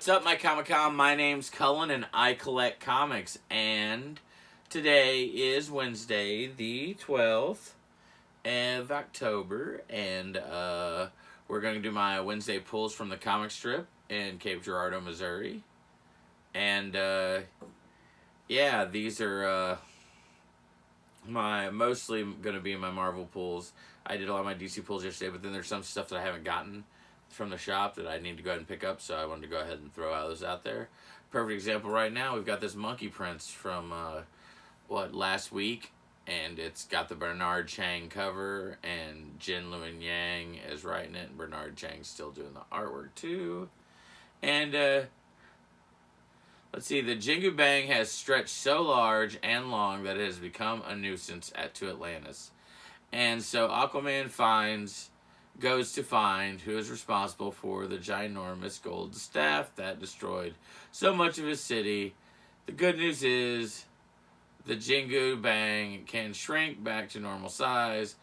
What's up, my Comic-Con? My name's Cullen, and I collect comics. And today is Wednesday, the 12th of October, and we're going to do my Wednesday pulls from the Comix Strip in Cape Girardeau, Missouri. And yeah, these are mostly going to be my Marvel pulls. I did a lot of my DC pulls yesterday, but then there's some stuff that I haven't gotten from the shop that I need to go ahead and pick up, so I wanted to go ahead and throw those out there. Perfect example right now, we've got this Monkey Prince from, last week, and it's got the Bernard Chang cover, and Jin Luen Yang is writing it, and Bernard Chang's still doing the artwork too. And, let's see, the Jingu Bang has stretched so large and long that it has become a nuisance to Atlantis. And so Aquaman goes to find who is responsible for the ginormous gold staff that destroyed so much of his city. The good news is the Jingu Bang can shrink back to normal size,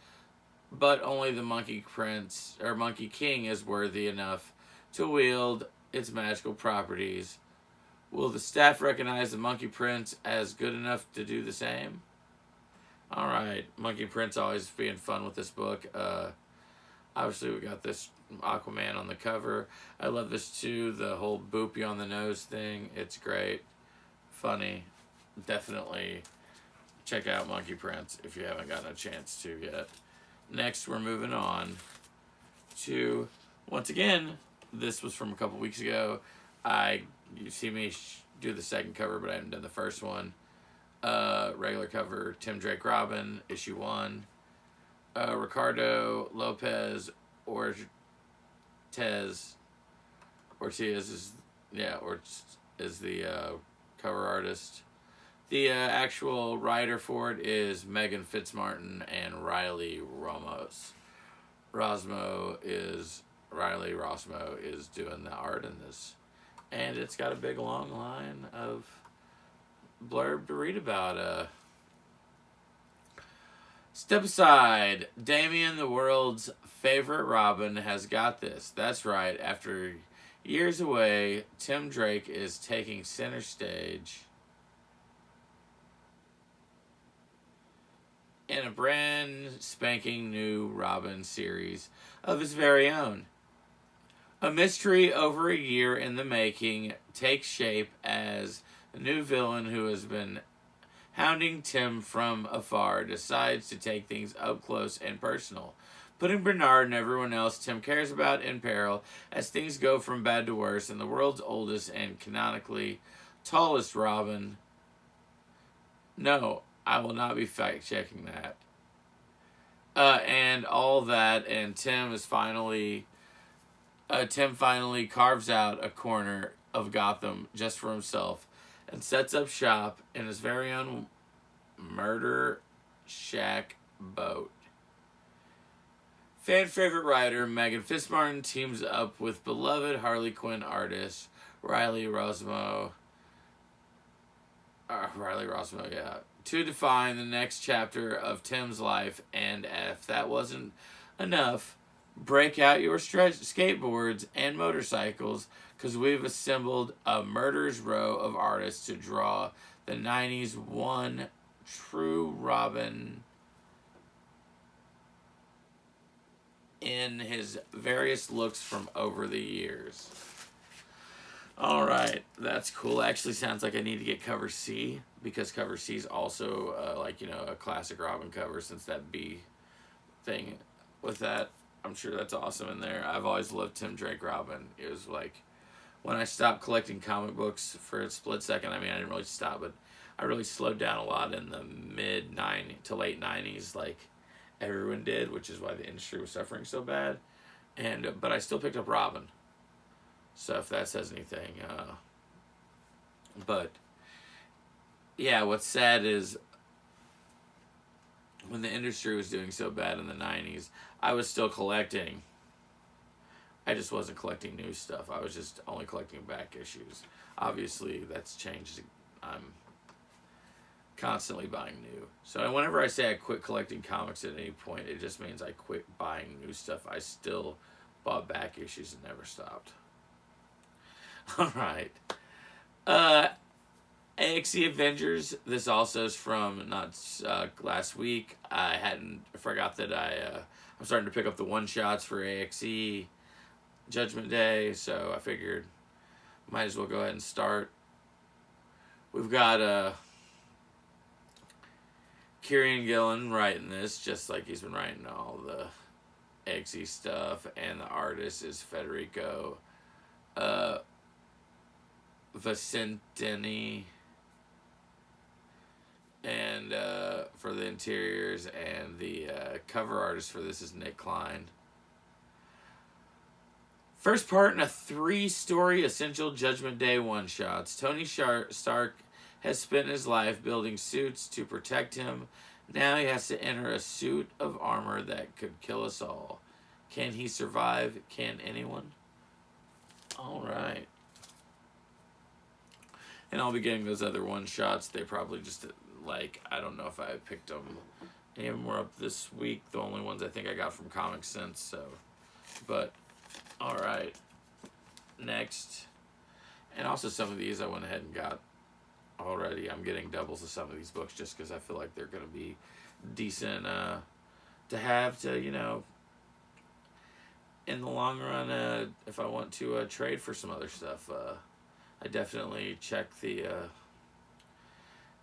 but only the Monkey Prince or Monkey King is worthy enough to wield its magical properties. Will the staff recognize the Monkey Prince as good enough to do the same? Alright, Monkey Prince always being fun with this book. Obviously, we got this Aquaman on the cover. I love this too, the whole boopy on the nose thing. It's great. Funny. Definitely check out Monkey Prince if you haven't gotten a chance to yet. Next, we're moving on to, once again, this was from a couple weeks ago. You see me do the second cover, but I haven't done the first one. Regular cover, Tim Drake Robin, issue 1. Ricardo Lopez Ortiz is the cover artist. The actual writer for it is Megan Fitzmartin and Riley Rosmo is doing the art in this. And it's got a big long line of blurb to read about. Step aside. Damien, the world's favorite Robin, has got this. That's right. After years away, Tim Drake is taking center stage in a brand spanking new Robin series of his very own. A mystery over a year in the making takes shape as a new villain who has been hounding Tim from afar decides to take things up close and personal, putting Bernard and everyone else Tim cares about in peril as things go from bad to worse and the world's oldest and canonically tallest Robin. No, I will not be fact-checking that. And all that, and Tim finally carves out a corner of Gotham just for himself and sets up shop in his very own murder shack boat. Fan favorite writer Megan Fitzmartin teams up with beloved Harley Quinn artist Riley Rosmo, to define the next chapter of Tim's life. And if that wasn't enough, break out your skateboards and motorcycles, because we've assembled a murderer's row of artists to draw the 90s one true Robin in his various looks from over the years. Alright, that's cool. Actually sounds like I need to get cover C, because cover C is also a classic Robin cover, since that B thing with that. I'm sure that's awesome in there. I've always loved Tim Drake Robin. It was like, when I stopped collecting comic books for a split second, I didn't really stop, but I really slowed down a lot in the mid-90s to late 90s, like everyone did, which is why the industry was suffering so bad. But I still picked up Robin. So if that says anything. But, yeah, what's sad is when the industry was doing so bad in the 90s, I was still collecting. I just wasn't collecting new stuff. I was just only collecting back issues. Obviously, that's changed. I'm constantly buying new. So whenever I say I quit collecting comics at any point, it just means I quit buying new stuff. I still bought back issues and never stopped. All right. AXE Avengers. This also is from not last week. I forgot that I'm starting to pick up the one shots for AXE Judgment Day, so I figured might as well go ahead and start. We've got Kieran Gillen writing this, just like he's been writing all the AXE stuff, and the artist is Federico Vicentini. And for the interiors, and the cover artist for this is Nick Klein. First part in a 3-story Essential Judgment Day one-shots. Tony Stark has spent his life building suits to protect him. Now he has to enter a suit of armor that could kill us all. Can he survive? Can anyone? All right. And I'll be getting those other one-shots. They probably just, like, I don't know if I picked them any more up this week. The only ones I think I got from Comic Sense, so. But, all right. Next. And also some of these I went ahead and got already. I'm getting doubles of some of these books just because I feel like they're going to be decent to have to, you know, in the long run, if I want to trade for some other stuff. I definitely check the,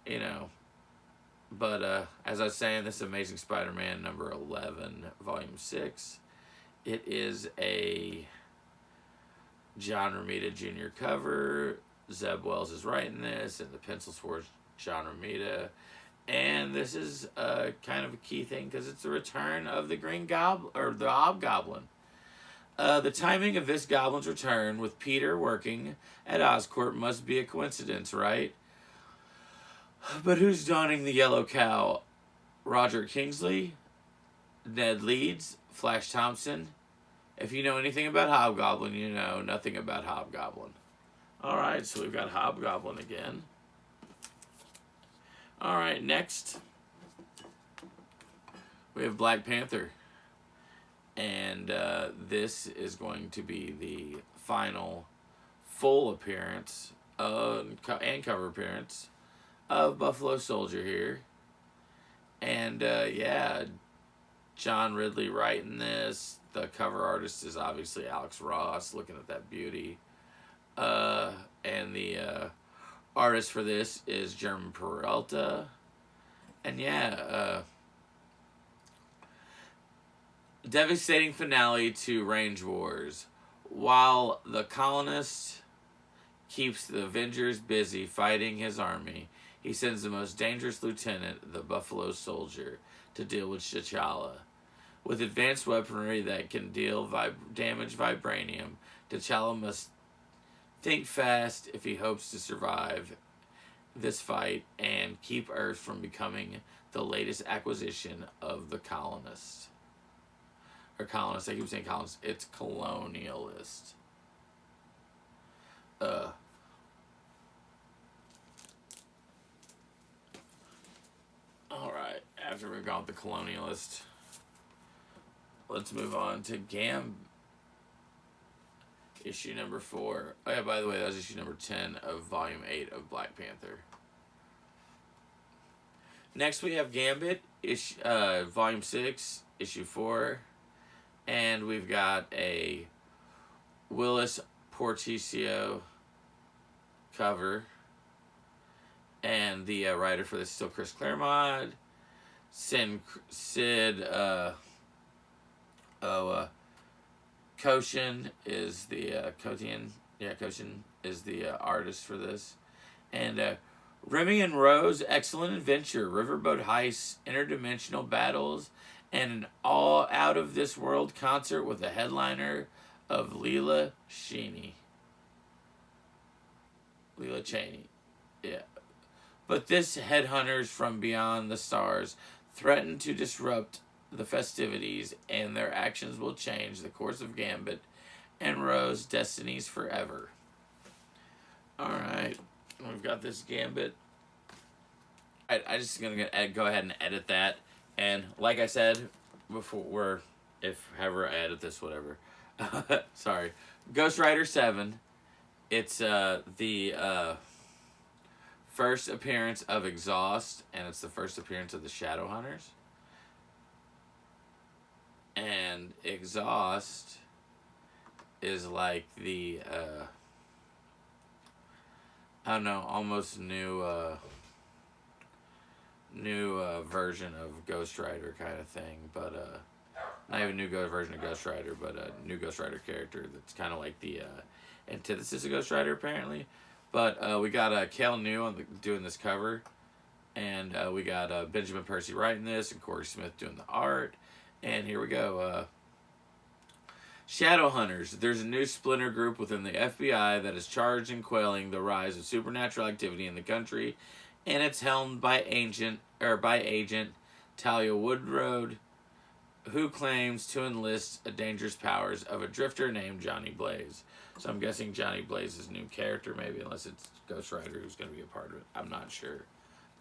you know, but as I was saying, this Amazing Spider-Man number 11, volume 6, it is a John Romita Jr. cover. Zeb Wells is writing this, and the pencils for John Romita. And this is kind of a key thing because it's the return of the Green Goblin, or the Hobgoblin. The timing of this goblin's return with Peter working at Oscorp must be a coincidence, right? But who's donning the yellow cow? Roger Kingsley? Ned Leeds? Flash Thompson? If you know anything about Hobgoblin, you know nothing about Hobgoblin. Alright, so we've got Hobgoblin again. Alright, next we have Black Panther. And this is going to be the final full appearance and cover appearance of Buffalo Soldier here. And yeah, John Ridley writing this. The cover artist is obviously Alex Ross, looking at that beauty. And the artist for this is German Peralta. And yeah, devastating finale to Range Wars. While the colonist keeps the Avengers busy fighting his army, he sends the most dangerous lieutenant, the Buffalo Soldier, to deal with T'Challa. With advanced weaponry that can deal damage vibranium, T'Challa must think fast if he hopes to survive this fight and keep Earth from becoming the latest acquisition of the colonists. Or colonists, I keep saying colonists. It's colonialist. Alright, after we've gone with the colonialist, let's move on to issue number 4. Oh yeah, by the way, that was issue number 10 of volume 8 of Black Panther. Next we have Gambit, volume 6, issue 4. And we've got a Willis Porticio cover. And the writer for this is still Chris Claremont. Sid Koshin is the Koshin is the artist for this. And Remy and Rose, excellent adventure, riverboat heists, interdimensional battles, and an all out of this world concert with a headliner of Leela Cheney. Yeah. But this headhunters from beyond the stars threaten to disrupt the festivities, and their actions will change the course of Gambit and Rose destinies forever. Alright, we've got this Gambit. I just gonna go ahead and edit that. And like I said before, if ever I edit this, whatever. Sorry. Ghost Rider 7 It's the first appearance of Exhaust, and it's the first appearance of the Shadowhunters. And Exhaust is like the I don't know, almost new version of Ghost Rider kind of thing, but not even new version of Ghost Rider, but a new Ghost Rider character that's kind of like the antithesis of Ghost Rider apparently. But we got Cal New doing this cover, and we got Benjamin Percy writing this, and Corey Smith doing the art. And here we go. Shadowhunters. There's a new splinter group within the FBI that is charged in quelling the rise of supernatural activity in the country, and it's helmed by Agent Talia Woodroad, who claims to enlist the dangerous powers of a drifter named Johnny Blaze. So I'm guessing Johnny Blaze's new character, maybe, unless it's Ghost Rider who's going to be a part of it. I'm not sure.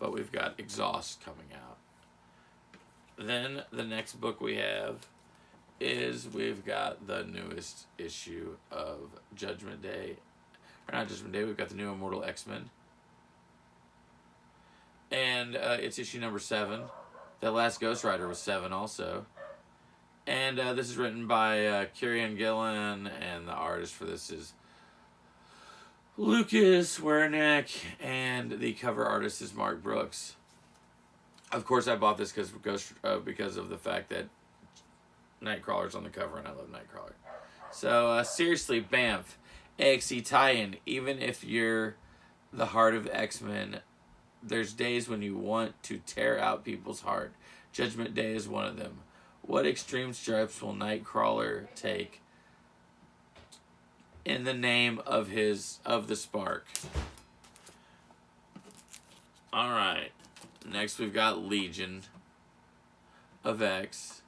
But we've got Exhaust coming out. Then the next book we have is we've got the newest issue of Judgment Day. Or not Judgment Day, we've got the new Immortal X-Men. And it's issue number 7. That last Ghost Rider was 7 also. And this is written by Kieran Gillen, and the artist for this is Lucas Wernick, and the cover artist is Mark Brooks. Of course, I bought this because of the fact that Nightcrawler's on the cover, and I love Nightcrawler. So, seriously, Banff, AXE tie-in. Even if you're the heart of X-Men, there's days when you want to tear out people's heart. Judgment Day is one of them. What extreme steps will Nightcrawler take in the name of the Spark? Alright. Next we've got Legion of X.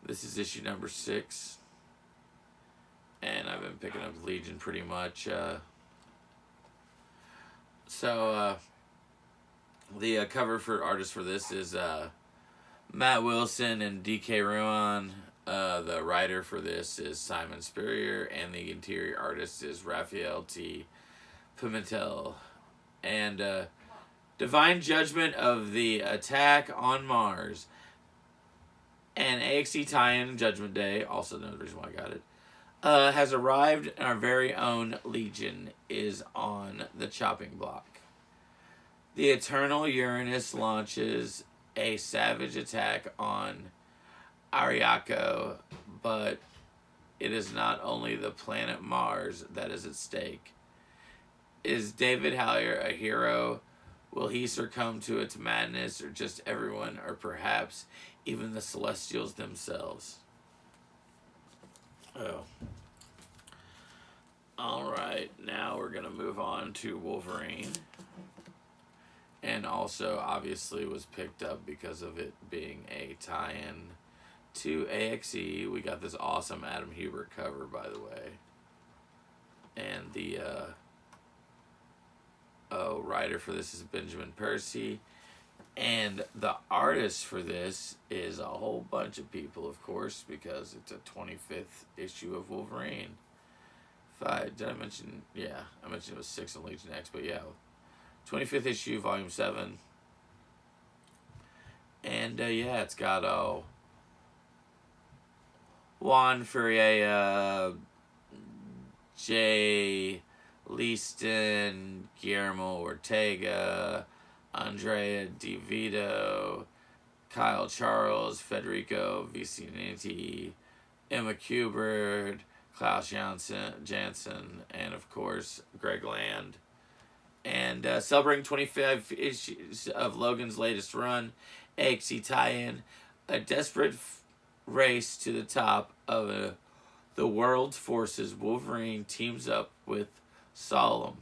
This is issue number 6. And I've been picking up Legion pretty much. The cover for artist for this is Matt Wilson and D.K. Ruan. The writer for this is Simon Spurrier, and the interior artist is Raphael T. Pimentel. And Divine Judgment of the Attack on Mars. And AXE tie-in Judgment Day, also another reason why I got it, has arrived, and our very own Legion is on the chopping block. The Eternal Uranus launches a savage attack on Ariako, but it is not only the planet Mars that is at stake. Is David Hallier a hero? Will he succumb to its madness, or just everyone, or perhaps even the Celestials themselves? Oh. Alright, now we're going to move on to Wolverine. And also, obviously, was picked up because of it being a tie-in to AXE. We got this awesome Adam Hubert cover, by the way. And the writer for this is Benjamin Percy. And the artist for this is a whole bunch of people, of course, because it's a 25th issue of Wolverine. Did I mention? Yeah, I mentioned it was 6 in Legion X, but yeah. 25th issue, volume 7. And, yeah, it's got, Juan Ferreira, Jay Leaston, Guillermo Ortega, Andrea DeVito, Kyle Charles, Federico Viciniti, Emma Kubert, Klaus Jansen, and, of course, Greg Land. And celebrating 25 issues of Logan's latest run, AXE tie-in, a desperate race to the top of the world's forces, Wolverine teams up with Solemn.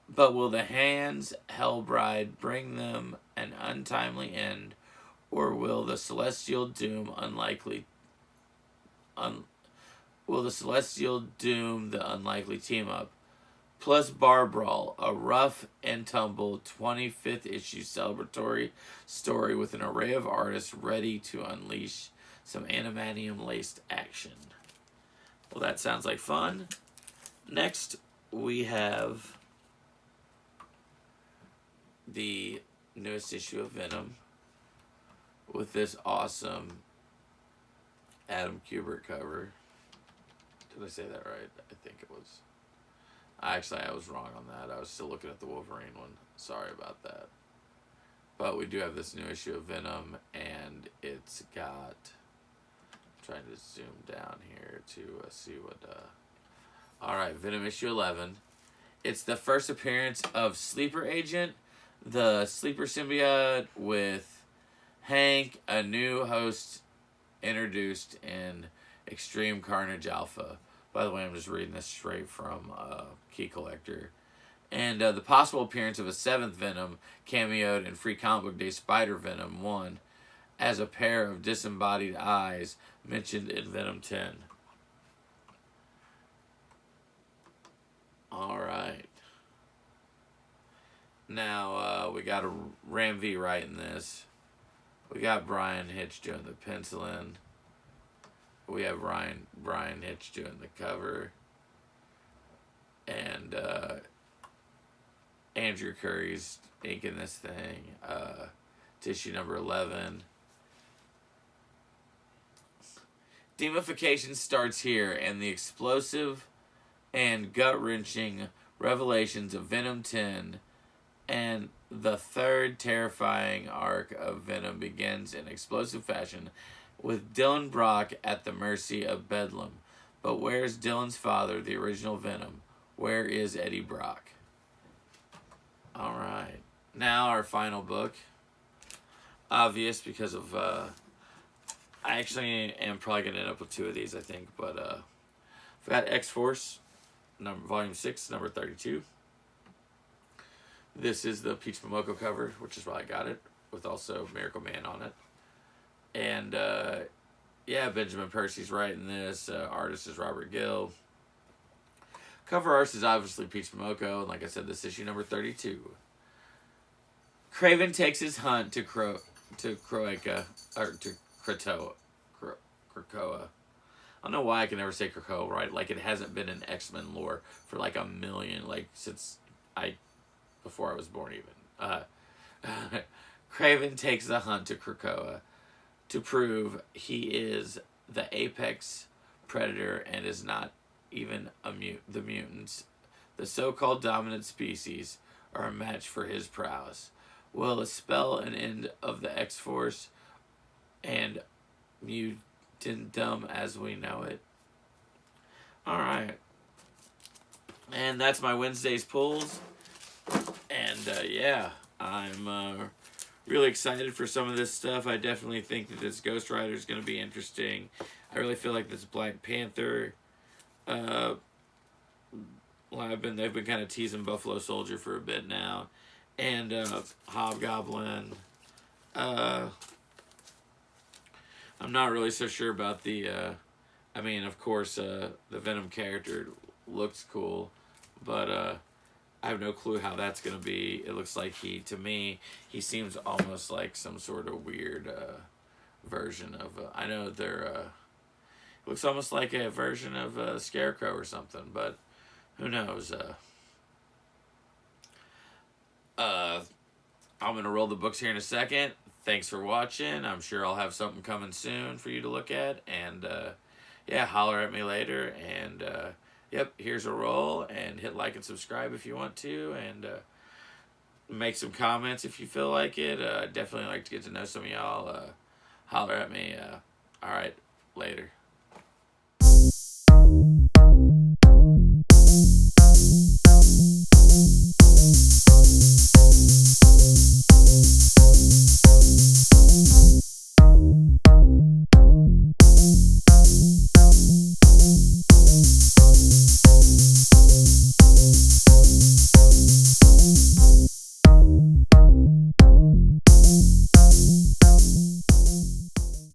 But will the Hands Hellbride bring them an untimely end, or will the Celestial Doom the unlikely team up? Plus Bar Brawl, a rough and tumble 25th issue celebratory story with an array of artists ready to unleash some animanium-laced action. Well, that sounds like fun. Next, we have the newest issue of Venom with this awesome Adam Kubert cover. Did I say that right? I think it was. Actually, I was wrong on that. I was still looking at the Wolverine one. Sorry about that. But we do have this new issue of Venom, and it's got... I'm trying to zoom down here to see what... Alright, Venom issue 11. It's the first appearance of Sleeper Agent, the Sleeper symbiote, with Hank, a new host introduced in Extreme Carnage Alpha. By the way, I'm just reading this straight from Key Collector. And the possible appearance of a 7th Venom cameoed in Free Comic Book Day Spider-Venom 1 as a pair of disembodied eyes mentioned in Venom 10. Alright. Now, we got a Ram V writing this. We got Brian Hitch doing the penciling. We have Brian Hitch doing the cover. And Andrew Curry's inking this thing. To issue number 11. Demification starts here, and the explosive and gut-wrenching revelations of Venom 10 and the third terrifying arc of Venom begins in explosive fashion with Dylan Brock at the mercy of Bedlam. But where's Dylan's father, the original Venom? Where is Eddie Brock? Alright. Now our final book. Obvious because of... I actually am probably going to end up with 2 of these, I think. But I've got X-Force, Volume 6, number 32. This is the Peach Momoko cover, which is why I got it, with also Miracle Man on it. And, yeah, Benjamin Percy's writing this. Artist is Robert Gill. Cover art is obviously Peach Momoko, and like I said, this issue number 32. Craven takes his hunt to Krakoa. I don't know why I can never say Krakoa right. Like, it hasn't been in X-Men lore for like a million, like, since before I was born even. Craven takes the hunt to Krakoa to prove he is the apex predator and is not even the mutants. The so-called dominant species are a match for his prowess. Will it spell an end of the X-Force and mutantdom as we know it? Alright. And that's my Wednesday's pulls. And, yeah, I'm really excited for some of this stuff. I definitely think that this Ghost Rider is going to be interesting. I really feel like this Black Panther... they've been kind of teasing Buffalo Soldier for a bit now. And, Hobgoblin. I'm not really so sure about the, I mean, of course, the Venom character looks cool, but, I have no clue how that's going to be. It looks like to me, he seems almost like some sort of weird, version of, I know they're, looks almost like a version of Scarecrow or something, but who knows? I'm going to roll the books here in a second. Thanks for watching. I'm sure I'll have something coming soon for you to look at. And, yeah, holler at me later. And, yep, here's a roll. And hit like and subscribe if you want to. And make some comments if you feel like it. Definitely like to get to know some of y'all. Holler at me. All right, later.